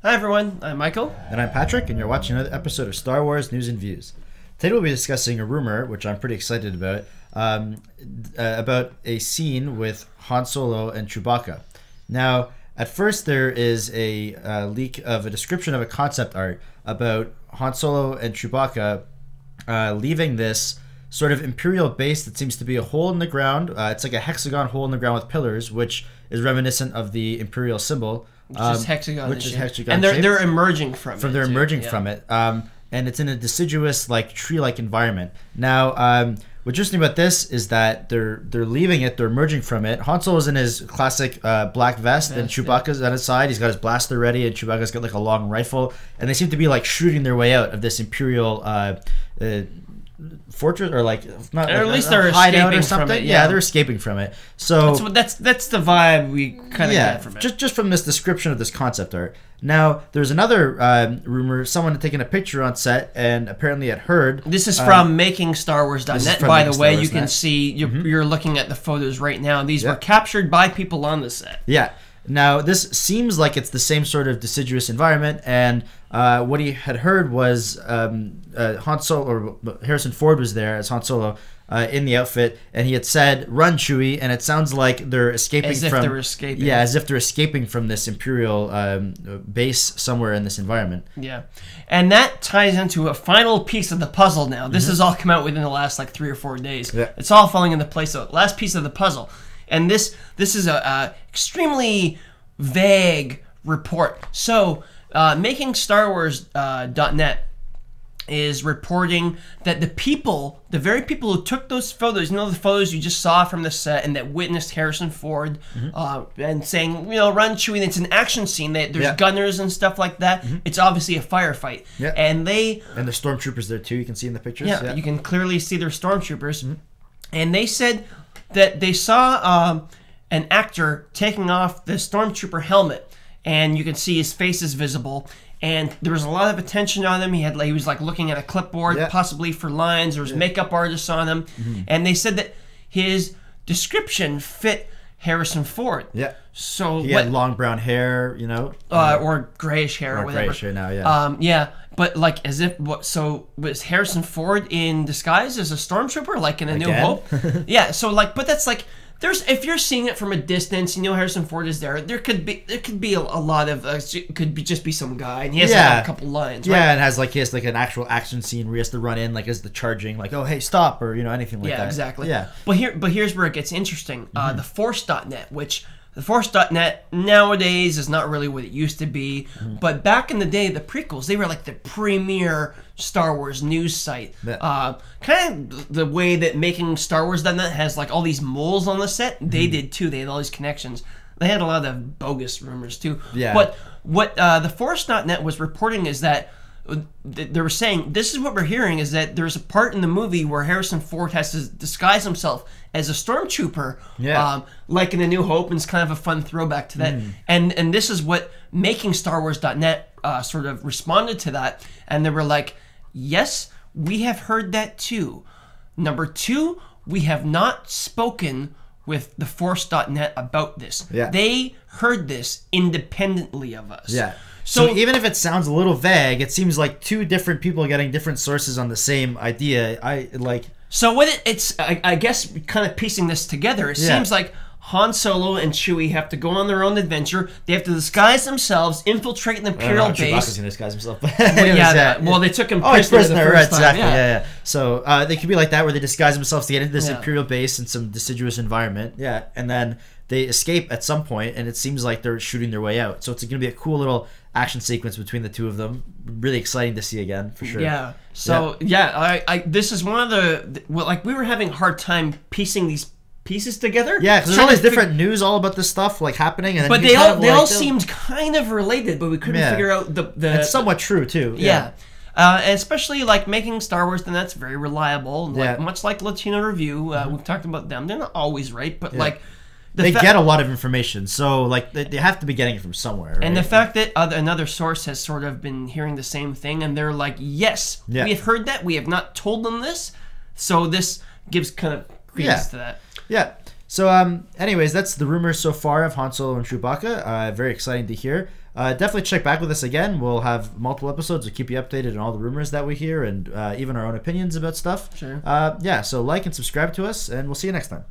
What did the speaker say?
Hi everyone, I'm Michael. And I'm Patrick, and you're watching another episode of Star Wars News and Views. Today we'll be discussing a rumor, which I'm pretty excited about a scene with Han Solo and Chewbacca. Now, at first there is a leak of a description of a concept art about Han Solo and Chewbacca leaving this sort of Imperial base that seems to be a hole in the ground. It's like a hexagon hole in the ground with pillars, which is reminiscent of the Imperial symbol. Which is hexagon. And they're emerging from it. They're emerging from it. And it's in a deciduous, like tree-like environment. Now, what's interesting about this is that they're leaving it. They're emerging from it. Han Solo's in his classic black vest, and Chewbacca's at his side. He's got his blaster ready, and Chewbacca's got like a long rifle. And they seem to be like shooting their way out of this Imperial fortress, or like not, or at like, least they're hideout escaping or something. from it. Yeah, they're escaping from it. So that's the vibe we kind of get from it. Just from this description of this concept art. Now, there's another rumor. Someone had taken a picture on set, and apparently had heard. This is from MakingStarWars.net. By the way, you can see you're looking at the photos right now. These were captured by people on the set. Yeah. Now, this seems like it's the same sort of deciduous environment, and what he had heard was Han Solo, or Harrison Ford was there as Han Solo in the outfit, and he had said, "Run, Chewie," and it sounds like they're escaping as if they're escaping. Yeah, as if they're escaping from this Imperial base somewhere in this environment. Yeah, and that ties into a final piece of the puzzle now. This has all come out within the last like 3 or 4 days. Yeah. It's all falling into place. So last piece of the puzzle. And this is a extremely vague report. So, MakingStarWars.net is reporting that the very people who took those photos, you know, the photos you just saw from the set and that witnessed Harrison Ford and saying, you know, "Run, Chewie," and it's an action scene. There's gunners and stuff like that. It's obviously a firefight. Yeah. And the stormtroopers there too. You can see in the pictures. Yeah, you can clearly see their stormtroopers. And they said that they saw an actor taking off the stormtrooper helmet, and you can see his face is visible, and there was a lot of attention on him. He was like looking at a clipboard, possibly for lines. There was makeup artists on him, and they said that his description fit Harrison Ford. Yeah. So he had long brown hair, you know, or grayish hair, or whatever. Grayish hair now, yeah. Yeah. But like, as if so was Harrison Ford in disguise as a stormtrooper, like in A New Hope? Yeah. So like, but that's like, if you're seeing it from a distance, you know Harrison Ford is there. There could be a lot of it could be just be some guy, and he has like a couple lines. Yeah, right? And he has like an actual action scene where he has to run in like as the charging, like, "Oh, hey, stop," or you know, anything like that. Yeah, exactly. Yeah. But here's where it gets interesting. The Force.net, which the Force.net nowadays is not really what it used to be, but back in the day, the prequels, they were like the premier Star Wars news site. Kind of the way that MakingStarWars.net has like all these moles on the set, they did too. They had all these connections. They had a lot of bogus rumors too. Yeah. But what the Force.net was reporting is that they were saying, this is what we're hearing, is that there's a part in the movie where Harrison Ford has to disguise himself as a stormtrooper, like in A New Hope, and it's kind of a fun throwback to that. And this is what MakingStarWars.net sort of responded to that, and they were like, yes, we have heard that too. Number two, we have not spoken with the Force.net about this. Yeah. They heard this independently of us. Yeah. So even if it sounds a little vague, it seems like two different people getting different sources on the same idea. So what I guess kind of piecing this together, it seems like Han Solo and Chewie have to go on their own adventure. They have to disguise themselves, infiltrate an Imperial base. Chewbacca's gonna disguise himself. Well, they took him prisoner the first time. Exactly. Yeah. So they could be like that, where they disguise themselves to get into this Imperial base in some deciduous environment. Yeah, and then they escape at some point, and it seems like they're shooting their way out. So it's going to be a cool little action sequence between the two of them. Really exciting to see again, for sure. Yeah. So this is one of the like, we were having a hard time piecing these pieces together. Yeah, because there's all these different news all about this stuff like happening, and then but they all seemed kind of related, but we couldn't figure out the. It's somewhat true too. Yeah. And especially like Making Star Wars, then that's very reliable. Like, much like Latino Review, we've talked about them. They're not always right, but like they get a lot of information, so like they have to be getting it from somewhere. Right? And the fact that another source has sort of been hearing the same thing, and they're like, "Yes, we have heard that. We have not told them this." So this gives kind of credence to that. Yeah. So, anyways, that's the rumors so far of Han Solo and Chewbacca. Very exciting to hear. Definitely check back with us again. We'll have multiple episodes to keep you updated on all the rumors that we hear and even our own opinions about stuff. Sure. So like and subscribe to us, and we'll see you next time.